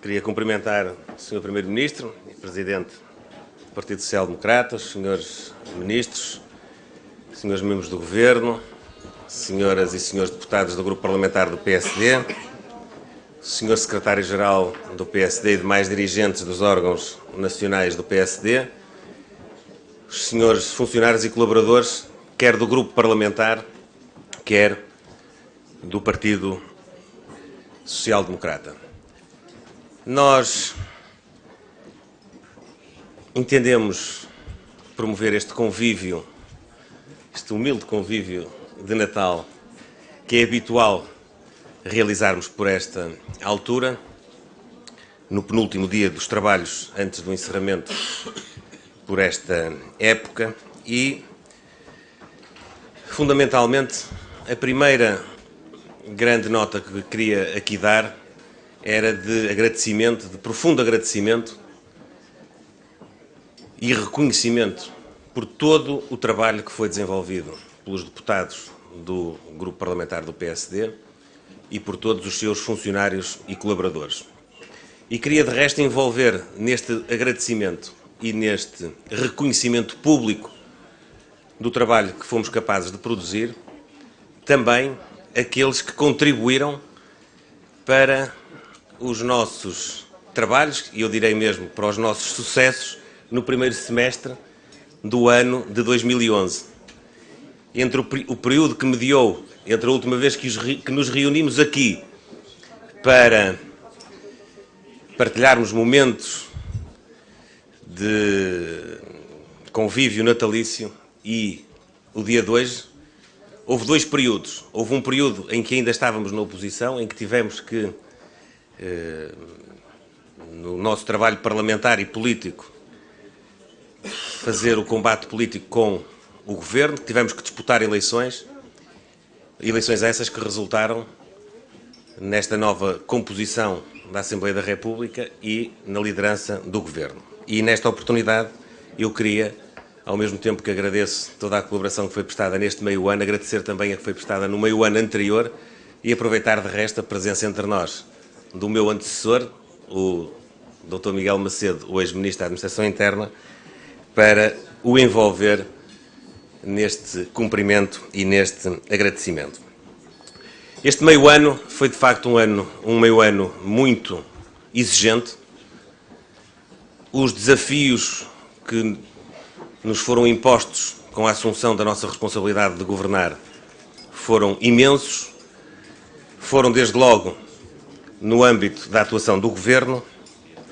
Queria cumprimentar o Sr. Primeiro-Ministro e Presidente do Partido Social Democrata, os Srs. Ministros, Srs. Membros do Governo, Senhoras e Srs. Deputados do Grupo Parlamentar do PSD, o Sr. Secretário-Geral do PSD e demais dirigentes dos órgãos nacionais do PSD, os Srs. Funcionários e colaboradores, quer do Grupo Parlamentar, quer do Partido Social Democrata. Nós entendemos promover este convívio, este humilde convívio de Natal, que é habitual realizarmos por esta altura, no penúltimo dia dos trabalhos antes do encerramento por esta época e, fundamentalmente, a primeira grande nota que queria aqui dar era de agradecimento, de profundo agradecimento e reconhecimento por todo o trabalho que foi desenvolvido pelos deputados do Grupo Parlamentar do PSD e por todos os seus funcionários e colaboradores. E queria, de resto, envolver neste agradecimento e neste reconhecimento público do trabalho que fomos capazes de produzir, também aqueles que contribuíram para os nossos trabalhos, e eu direi mesmo para os nossos sucessos, no primeiro semestre do ano de 2011. Entre o período que mediou entre a última vez que nos reunimos aqui para partilharmos momentos de convívio natalício e o dia de hoje, houve dois períodos. Houve um período em que ainda estávamos na oposição, em que tivemos que, no nosso trabalho parlamentar e político, fazer o combate político com o Governo, tivemos que disputar eleições essas que resultaram nesta nova composição da Assembleia da República e na liderança do Governo. E nesta oportunidade eu queria, ao mesmo tempo que agradeço toda a colaboração que foi prestada neste meio ano, agradecer também a que foi prestada no meio ano anterior e aproveitar de resto a presença entre nós do meu antecessor, o Dr. Miguel Macedo, o ex-Ministro da Administração Interna, para o envolver neste cumprimento e neste agradecimento. Este meio ano foi, de facto, um meio ano muito exigente. Os desafios que nos foram impostos com a assunção da nossa responsabilidade de governar foram imensos, foram desde logo no âmbito da atuação do Governo,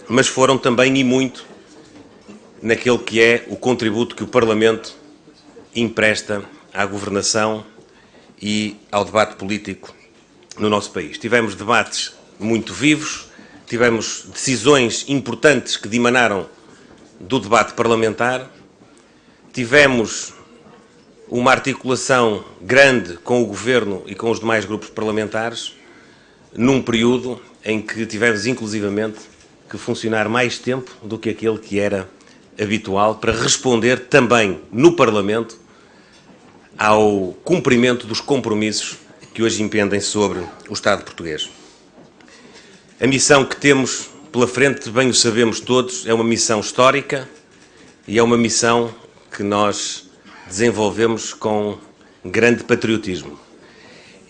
mas foram também e muito naquele que é o contributo que o Parlamento empresta à governação e ao debate político no nosso país. Tivemos debates muito vivos, tivemos decisões importantes que dimanaram do debate parlamentar, tivemos uma articulação grande com o Governo e com os demais grupos parlamentares, num período em que tivemos, inclusivamente, que funcionar mais tempo do que aquele que era habitual para responder também no Parlamento ao cumprimento dos compromissos que hoje impendem sobre o Estado português. A missão que temos pela frente, bem o sabemos todos, é uma missão histórica e é uma missão que nós desenvolvemos com grande patriotismo.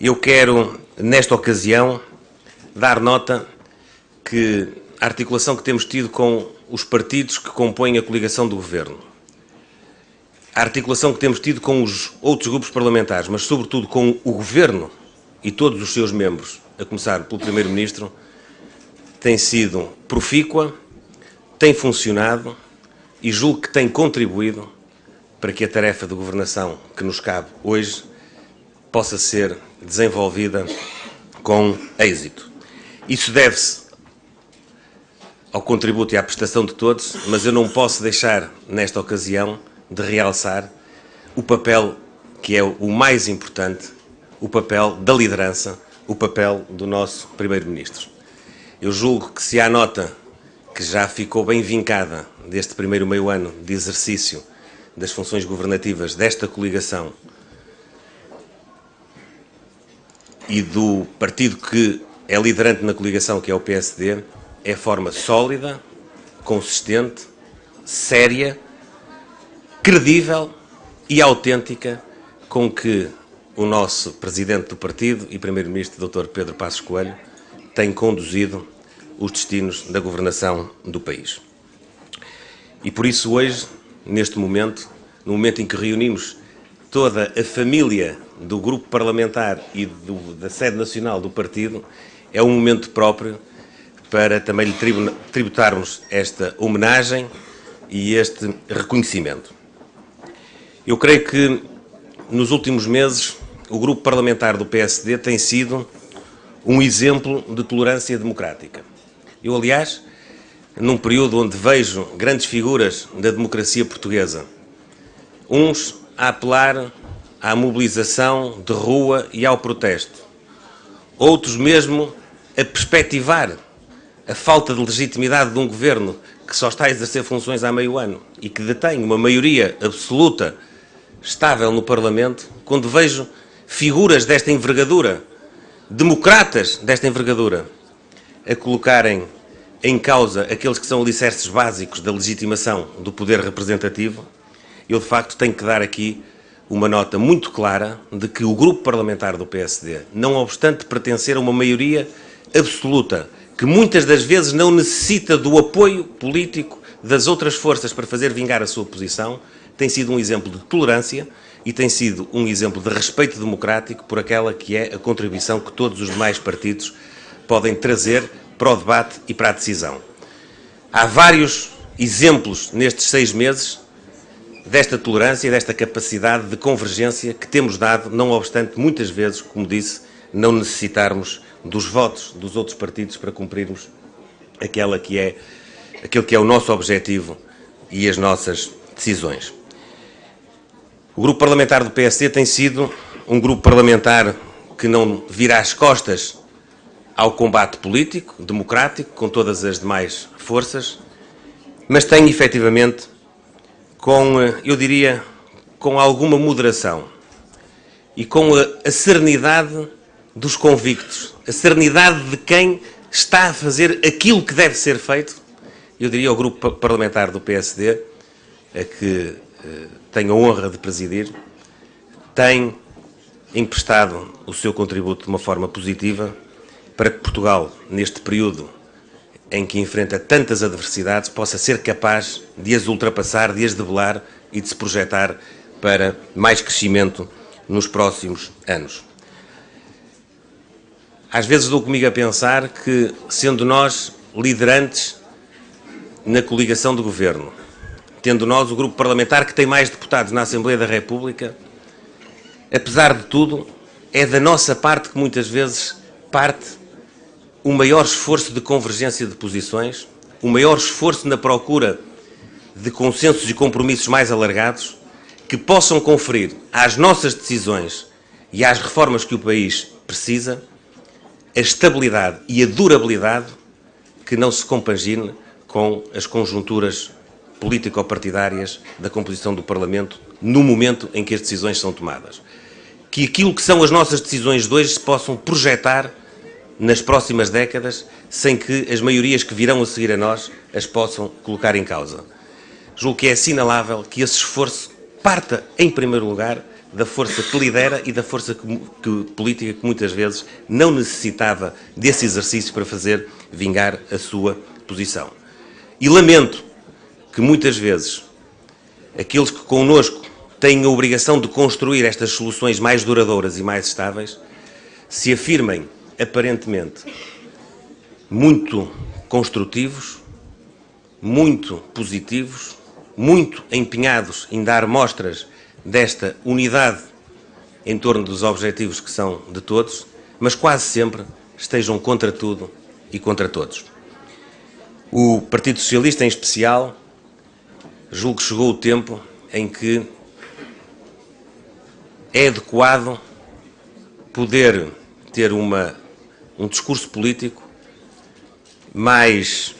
Eu quero, nesta ocasião, dar nota que a articulação que temos tido com os partidos que compõem a coligação do Governo, a articulação que temos tido com os outros grupos parlamentares, mas sobretudo com o Governo e todos os seus membros, a começar pelo Primeiro-Ministro, tem sido profícua, tem funcionado e julgo que tem contribuído para que a tarefa de governação que nos cabe hoje possa ser desenvolvida com êxito. Isso deve-se ao contributo e à prestação de todos, mas eu não posso deixar, nesta ocasião, de realçar o papel que é o mais importante, o papel da liderança, o papel do nosso Primeiro-Ministro. Eu julgo que se há nota que já ficou bem vincada deste primeiro meio ano de exercício das funções governativas desta coligação e do partido que é liderante na coligação, que é o PSD, é a forma sólida, consistente, séria, credível e autêntica com que o nosso Presidente do Partido e Primeiro-Ministro, Dr. Pedro Passos Coelho, tem conduzido os destinos da governação do país. E por isso hoje, neste momento, no momento em que reunimos toda a família do grupo parlamentar e da sede nacional do partido, é um momento próprio para também lhe tributarmos esta homenagem e este reconhecimento. Eu creio que nos últimos meses o grupo parlamentar do PSD tem sido um exemplo de tolerância democrática. Eu, aliás, num período onde vejo grandes figuras da democracia portuguesa, uns a apelar à mobilização de rua e ao protesto, outros mesmo a perspectivar a falta de legitimidade de um governo que só está a exercer funções há meio ano e que detém uma maioria absoluta estável no Parlamento, quando vejo figuras desta envergadura, democratas desta envergadura, a colocarem em causa aqueles que são alicerces básicos da legitimação do poder representativo, eu de facto tenho que dar aqui uma nota muito clara de que o grupo parlamentar do PSD, não obstante pertencer a uma maioria absoluta, que muitas das vezes não necessita do apoio político das outras forças para fazer vingar a sua posição, tem sido um exemplo de tolerância e tem sido um exemplo de respeito democrático por aquela que é a contribuição que todos os demais partidos podem trazer para o debate e para a decisão. Há vários exemplos nestes 6 meses desta tolerância e desta capacidade de convergência que temos dado, não obstante, muitas vezes, como disse, não necessitarmos dos votos dos outros partidos para cumprirmos aquele que é o nosso objetivo e as nossas decisões. O grupo parlamentar do PSD tem sido um grupo parlamentar que não vira as costas ao combate político, democrático, com todas as demais forças, mas tem, efetivamente, eu diria, com alguma moderação e com a serenidade dos convictos, a serenidade de quem está a fazer aquilo que deve ser feito, eu diria ao grupo parlamentar do PSD, a que tenho a honra de presidir, tem emprestado o seu contributo de uma forma positiva para que Portugal, neste período em que enfrenta tantas adversidades, possa ser capaz de as ultrapassar, de as debelar e de se projetar para mais crescimento nos próximos anos. Às vezes dou comigo a pensar que, sendo nós liderantes na coligação de governo, tendo nós o grupo parlamentar que tem mais deputados na Assembleia da República, apesar de tudo, é da nossa parte que muitas vezes parte o maior esforço de convergência de posições, o maior esforço na procura de consensos e compromissos mais alargados que possam conferir às nossas decisões e às reformas que o país precisa a estabilidade e a durabilidade que não se compagine com as conjunturas político-partidárias da composição do Parlamento no momento em que as decisões são tomadas. Que aquilo que são as nossas decisões de hoje se possam projetar nas próximas décadas, sem que as maiorias que virão a seguir a nós as possam colocar em causa. Julgo que é assinalável que esse esforço parta, em primeiro lugar, da força que lidera e da força política que muitas vezes não necessitava desse exercício para fazer vingar a sua posição. E lamento que muitas vezes aqueles que connosco têm a obrigação de construir estas soluções mais duradouras e mais estáveis se afirmem aparentemente muito construtivos, muito positivos, muito empenhados em dar mostras desta unidade em torno dos objetivos que são de todos, mas quase sempre estejam contra tudo e contra todos. O Partido Socialista, em especial, julgo que chegou o tempo em que é adequado poder ter um discurso político mais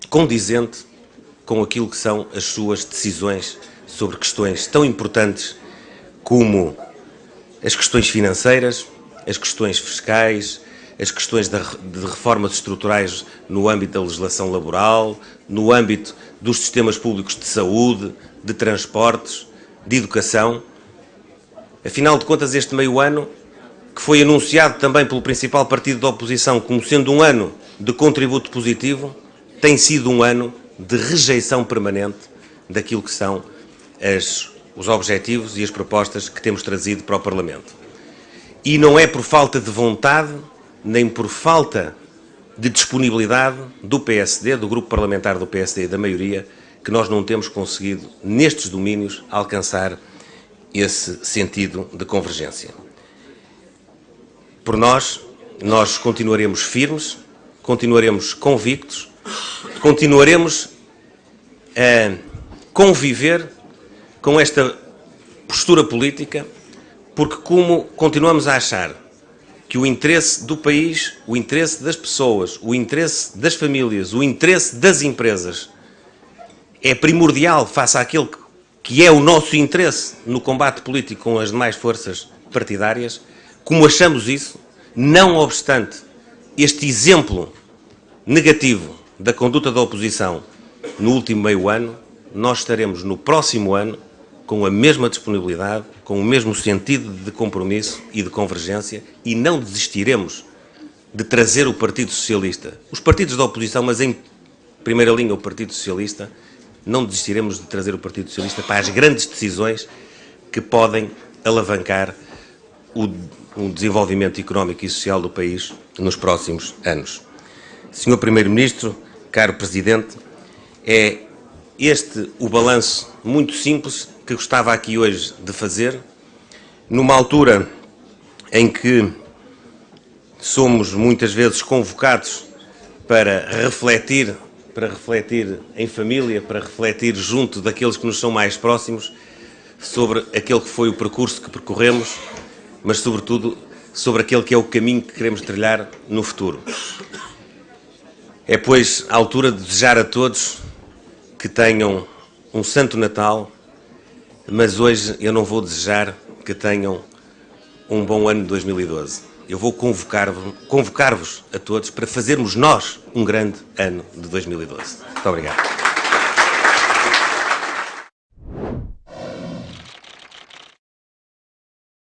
condizente com aquilo que são as suas decisões sobre questões tão importantes como as questões financeiras, as questões fiscais, as questões de reformas estruturais no âmbito da legislação laboral, no âmbito dos sistemas públicos de saúde, de transportes, de educação. Afinal de contas, este meio ano, que foi anunciado também pelo principal partido da oposição como sendo um ano de contributo positivo, tem sido um ano de rejeição permanente daquilo que são os objetivos e as propostas que temos trazido para o Parlamento. E não é por falta de vontade, nem por falta de disponibilidade do PSD, do grupo parlamentar do PSD e da maioria, que nós não temos conseguido, nestes domínios, alcançar esse sentido de convergência. Por nós continuaremos firmes, continuaremos convictos, continuaremos a conviver com esta postura política, porque como continuamos a achar que o interesse do país, o interesse das pessoas, o interesse das famílias, o interesse das empresas é primordial face àquele que é o nosso interesse no combate político com as demais forças partidárias, como achamos isso, não obstante este exemplo negativo da conduta da oposição no último meio ano, nós estaremos no próximo ano com a mesma disponibilidade, com o mesmo sentido de compromisso e de convergência e não desistiremos de trazer o Partido Socialista, os partidos da oposição, mas em primeira linha o Partido Socialista, não desistiremos de trazer o Partido Socialista para as grandes decisões que podem alavancar o desenvolvimento económico e social do país nos próximos anos. Senhor Primeiro-Ministro, caro Presidente, é este o balanço muito simples que gostava aqui hoje de fazer, numa altura em que somos muitas vezes convocados para refletir em família, para refletir junto daqueles que nos são mais próximos sobre aquele que foi o percurso que percorremos, mas sobretudo sobre aquele que é o caminho que queremos trilhar no futuro. É, pois, a altura de desejar a todos que tenham um Santo Natal, mas hoje eu não vou desejar que tenham um bom ano de 2012. Eu vou convocar-vos a todos para fazermos nós um grande ano de 2012. Muito obrigado.